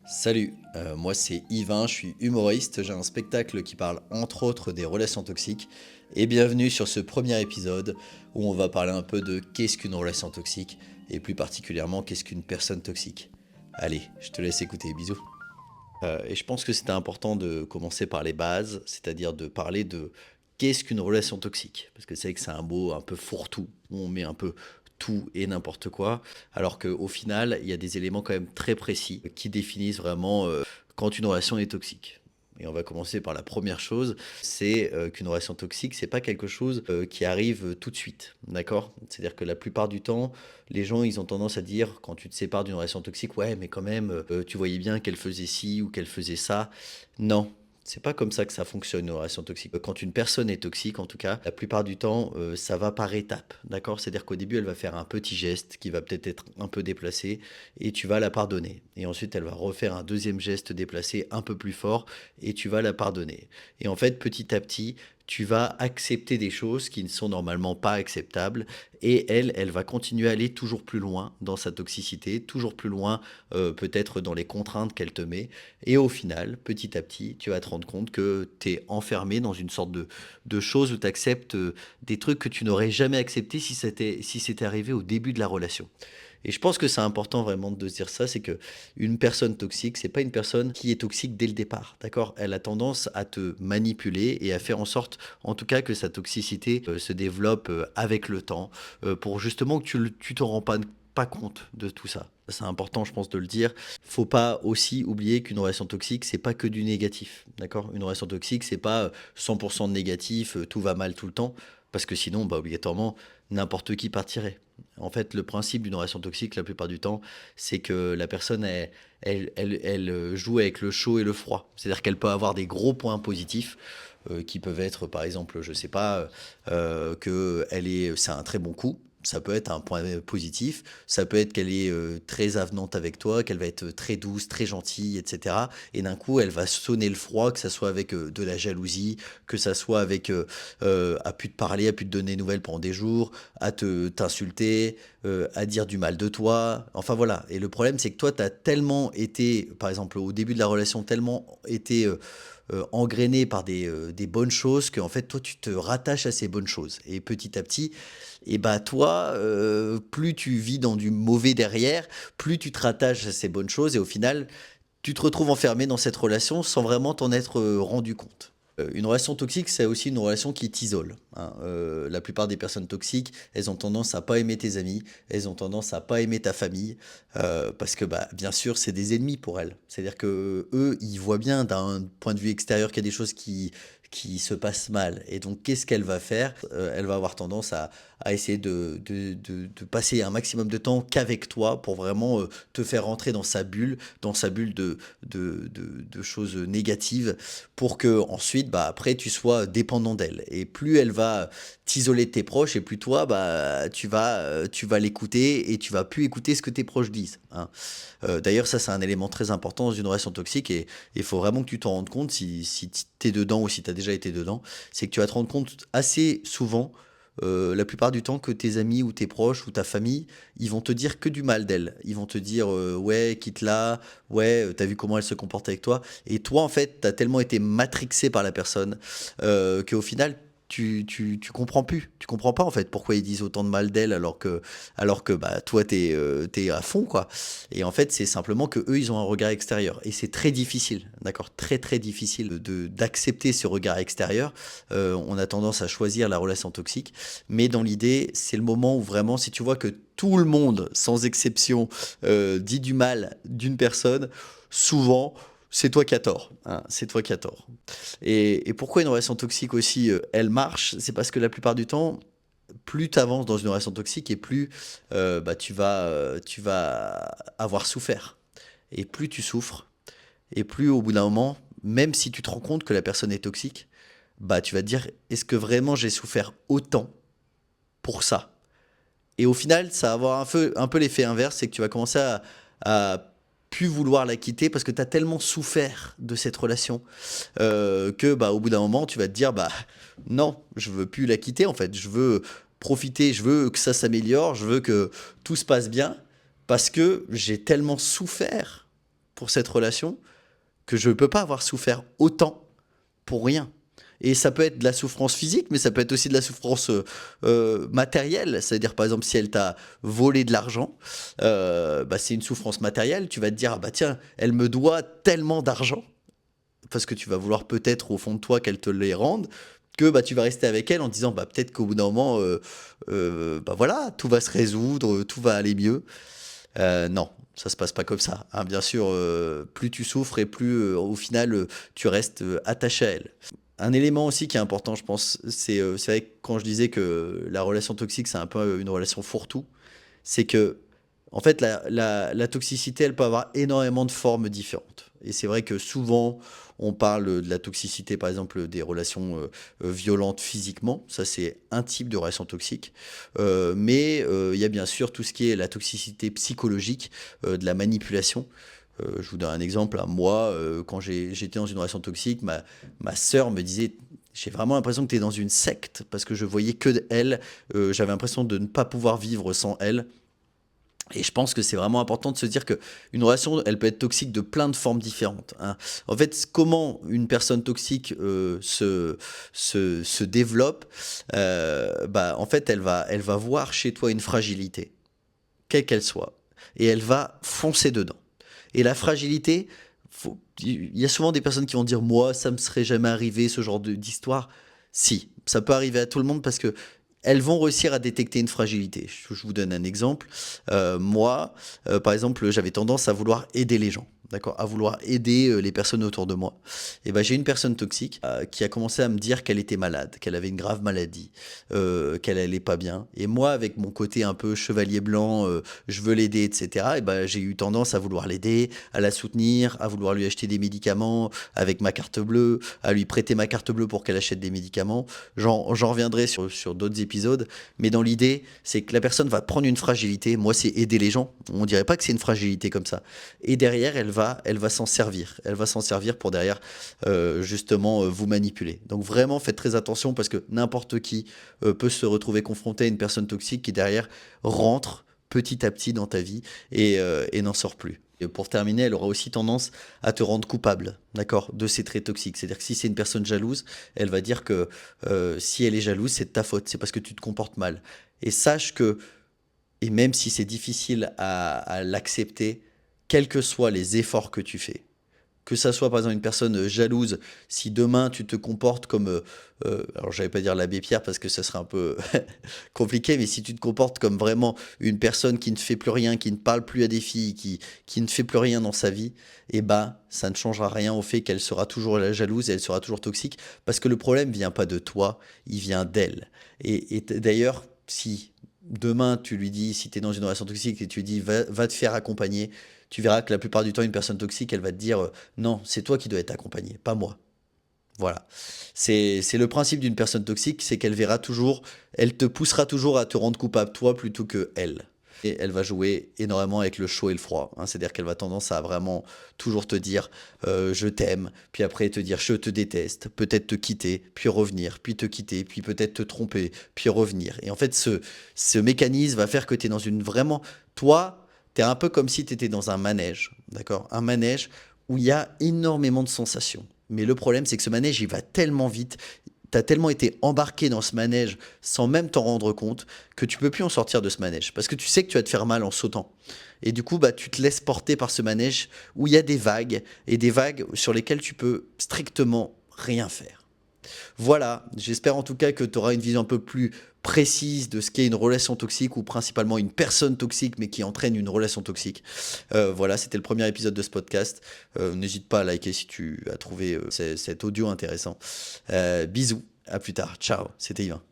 Salut, moi c'est Yvain, je suis humoriste, j'ai un spectacle qui parle entre autres des relations toxiques et bienvenue sur ce premier épisode où on va parler un peu de qu'est-ce qu'une relation toxique et plus particulièrement qu'est-ce qu'une personne toxique. Allez, je te laisse écouter, bisous. Et je pense que c'était important de commencer par les bases, c'est-à-dire de parler de qu'est-ce qu'une relation toxique. Parce que c'est vrai que c'est un mot un peu fourre-tout, où on met un peu tout et n'importe quoi, alors qu'au final, il y a des éléments quand même très précis qui définissent vraiment quand une relation est toxique. Et on va commencer par la première chose, c'est qu'une relation toxique, c'est pas quelque chose qui arrive tout de suite, d'accord? C'est-à-dire que la plupart du temps, les gens, ils ont tendance à dire, quand tu te sépares d'une relation toxique, ouais, mais quand même, tu voyais bien qu'elle faisait ci ou qu'elle faisait ça. Non. C'est pas comme ça que ça fonctionne, une relation toxique. Quand une personne est toxique, en tout cas, la plupart du temps, ça va par étapes, d'accord? C'est-à-dire qu'au début, elle va faire un petit geste qui va peut-être être un peu déplacé et tu vas la pardonner. Et ensuite, elle va refaire un deuxième geste déplacé un peu plus fort et tu vas la pardonner. Et en fait, petit à petit, tu vas accepter des choses qui ne sont normalement pas acceptables et elle va continuer à aller toujours plus loin dans sa toxicité, toujours plus loin peut-être dans les contraintes qu'elle te met. Et au final, petit à petit, tu vas te rendre compte que tu es enfermé dans une sorte de choses où tu acceptes des trucs que tu n'aurais jamais acceptés si c'était arrivé au début de la relation. Et je pense que c'est important vraiment de se dire ça, c'est que une personne toxique, c'est pas une personne qui est toxique dès le départ, d'accord? Elle a tendance à te manipuler et à faire en sorte, en tout cas, que sa toxicité se développe avec le temps, pour justement que tu t'en rends pas compte de tout ça. C'est important, je pense, de le dire. Faut pas aussi oublier qu'une relation toxique, c'est pas que du négatif, d'accord? Une relation toxique, c'est pas 100% de négatif, tout va mal tout le temps, parce que sinon, bah, obligatoirement, n'importe qui partirait. En fait, le principe d'une relation toxique, la plupart du temps, c'est que la personne, elle joue avec le chaud et le froid. C'est-à-dire qu'elle peut avoir des gros points positifs qui peuvent être, par exemple, je sais pas, que c'est un très bon coup. Ça peut être un point positif. Ça peut être qu'elle est très avenante avec toi, qu'elle va être très douce, très gentille, etc. Et d'un coup, elle va sonner le froid, que ça soit avec de la jalousie, que ça soit avec à plus te parler, à plus te donner des nouvelles pendant des jours, à t'insulter, à dire du mal de toi. Enfin voilà. Et le problème, c'est que toi, tu as tellement été, par exemple, au début de la relation, tellement été engrainé par des bonnes choses qu'en fait, toi, tu te rattaches à ces bonnes choses. Et petit à petit, et bah toi, plus tu vis dans du mauvais derrière, plus tu te rattaches à ces bonnes choses et au final, tu te retrouves enfermé dans cette relation sans vraiment t'en être rendu compte. Une relation toxique, c'est aussi une relation qui t'isole, hein. La plupart des personnes toxiques, elles ont tendance à pas aimer tes amis, elles ont tendance à pas aimer ta famille, parce que bah, bien sûr, c'est des ennemis pour elles. C'est-à-dire que eux, ils voient bien d'un point de vue extérieur qu'il y a des choses qui se passent mal. Et donc, qu'est-ce qu'elle va faire? Elle va avoir tendance à essayer de passer un maximum de temps qu'avec toi pour vraiment te faire rentrer dans sa bulle de choses négatives pour que ensuite, bah, après, tu sois dépendant d'elle. Et plus elle va t'isoler de tes proches, et plus toi, bah, tu vas l'écouter et tu vas plus écouter ce que tes proches disent, hein. D'ailleurs, ça, c'est un élément très important dans une relation toxique et il faut vraiment que tu t'en rendes compte si tu es dedans ou si tu as déjà été dedans. C'est que tu vas te rendre compte assez souvent, la plupart du temps, que tes amis ou tes proches ou ta famille, ils vont te dire que du mal d'elle. Ils vont te dire ouais, quitte-la, ouais, t'as vu comment elle se comporte avec toi. Et toi, en fait, t'as tellement été matrixé par la personne qu'au final, tu comprends plus. Tu comprends pas, en fait, pourquoi ils disent autant de mal d'elle alors que bah, toi, t'es à fond, quoi. Et en fait, c'est simplement que eux, ils ont un regard extérieur. Et c'est très difficile, d'accord? Très, très difficile d'accepter ce regard extérieur. On a tendance à choisir la relation toxique. Mais dans l'idée, c'est le moment où vraiment, si tu vois que tout le monde, sans exception, dit du mal d'une personne, souvent, c'est toi qui as tort, hein, c'est toi qui as tort. Et pourquoi une relation toxique aussi, elle marche? C'est parce que la plupart du temps, plus tu avances dans une relation toxique et plus bah, tu vas avoir souffert. Et plus tu souffres, et plus au bout d'un moment, même si tu te rends compte que la personne est toxique, bah tu vas te dire, est-ce que vraiment j'ai souffert autant pour ça? Et au final, ça va avoir un peu l'effet inverse, c'est que tu vas commencer à plus vouloir la quitter parce que tu as tellement souffert de cette relation que bah, au bout d'un moment, tu vas te dire, bah non, je veux plus la quitter en fait, je veux profiter, je veux que ça s'améliore, je veux que tout se passe bien parce que j'ai tellement souffert pour cette relation que je ne peux pas avoir souffert autant pour rien. Et ça peut être de la souffrance physique, mais ça peut être aussi de la souffrance matérielle. C'est-à-dire, par exemple, si elle t'a volé de l'argent, c'est une souffrance matérielle. Tu vas te dire, ah bah tiens, elle me doit tellement d'argent, parce que tu vas vouloir peut-être au fond de toi qu'elle te les rende, que tu vas rester avec elle en disant, peut-être qu'au bout d'un moment, voilà, tout va se résoudre, tout va aller mieux. Non, ça se passe pas comme ça, hein. Bien sûr, plus tu souffres et plus, au final, tu restes attaché à elle. Un élément aussi qui est important, je pense, c'est vrai que quand je disais que la relation toxique, c'est un peu une relation fourre-tout, c'est que, en fait, la toxicité, elle peut avoir énormément de formes différentes. Et c'est vrai que souvent, on parle de la toxicité, par exemple, des relations violentes physiquement. Ça, c'est un type de relation toxique. Mais il y a bien sûr tout ce qui est la toxicité psychologique, de la manipulation. Je vous donne un exemple, hein. Moi, quand j'étais dans une relation toxique, ma sœur me disait, j'ai vraiment l'impression que tu es dans une secte, parce que je voyais que elle. J'avais l'impression de ne pas pouvoir vivre sans elle. Et je pense que c'est vraiment important de se dire que une relation, elle peut être toxique de plein de formes différentes, hein. En fait, comment une personne toxique se développe, en fait, elle va voir chez toi une fragilité, quelle qu'elle soit, et elle va foncer dedans. Et la fragilité, il y a souvent des personnes qui vont dire, moi, ça me serait jamais arrivé, ce genre d'histoire. Si, ça peut arriver à tout le monde, parce que elles vont réussir à détecter une fragilité. Je vous donne un exemple. Moi, par exemple, j'avais tendance à vouloir aider les gens, d'accord, à vouloir aider les personnes autour de moi. Et j'ai une personne toxique qui a commencé à me dire qu'elle était malade, qu'elle avait une grave maladie, qu'elle allait pas bien. Et moi, avec mon côté un peu chevalier blanc, je veux l'aider, etc. J'ai eu tendance à vouloir l'aider, à la soutenir, à vouloir lui acheter des médicaments avec ma carte bleue, à lui prêter ma carte bleue pour qu'elle achète des médicaments. J'en reviendrai sur d'autres épisodes, mais dans l'idée, c'est que la personne va prendre une fragilité. Moi, c'est aider les gens. On dirait pas que c'est une fragilité comme ça. Et derrière, elle va s'en servir. Elle va s'en servir pour derrière, justement, vous manipuler. Donc vraiment, faites très attention, parce que n'importe qui peut se retrouver confronté à une personne toxique qui derrière rentre petit à petit dans ta vie et n'en sort plus. Et pour terminer, elle aura aussi tendance à te rendre coupable, d'accord, de ces traits toxiques. C'est-à-dire que si c'est une personne jalouse, elle va dire que si elle est jalouse, c'est de ta faute, c'est parce que tu te comportes mal. Et sache que, et même si c'est difficile à l'accepter, quels que soient les efforts que tu fais, que ça soit par exemple une personne jalouse, si demain tu te comportes comme, alors j'allais pas dire l'abbé Pierre parce que ça serait un peu compliqué, mais si tu te comportes comme vraiment une personne qui ne fait plus rien, qui ne parle plus à des filles, qui ne fait plus rien dans sa vie, ça ne changera rien au fait qu'elle sera toujours la jalouse et elle sera toujours toxique, parce que le problème vient pas de toi, il vient d'elle. Et d'ailleurs, si demain tu lui dis, si tu es dans une relation toxique et tu lui dis va te faire accompagner, tu verras que la plupart du temps, une personne toxique, elle va te dire non, c'est toi qui dois être accompagné, pas moi. Voilà. C'est le principe d'une personne toxique, c'est qu'elle verra toujours, elle te poussera toujours à te rendre coupable, toi, plutôt que elle. Et elle va jouer énormément avec le chaud et le froid, hein. C'est-à-dire qu'elle va tendance à vraiment toujours te dire je t'aime, puis après te dire je te déteste, peut-être te quitter, puis revenir, puis te quitter, puis peut-être te tromper, puis revenir. Et en fait, ce mécanisme va faire que tu es dans une vraiment... Toi, tu es un peu comme si tu étais dans un manège, d'accord? Un manège où il y a énormément de sensations. Mais le problème, c'est que ce manège, il va tellement vite, tu as tellement été embarqué dans ce manège sans même t'en rendre compte, que tu peux plus en sortir de ce manège. Parce que tu sais que tu vas te faire mal en sautant. Et du coup, tu te laisses porter par ce manège où il y a des vagues, et des vagues sur lesquelles tu peux strictement rien faire. Voilà, j'espère en tout cas que tu auras une vision un peu plus précise de ce qu'est une relation toxique, ou principalement une personne toxique mais qui entraîne une relation toxique. Voilà, c'était le premier épisode de ce podcast. N'hésite pas à liker si tu as trouvé cet audio intéressant. Bisous, à plus tard, ciao, c'était Yvan.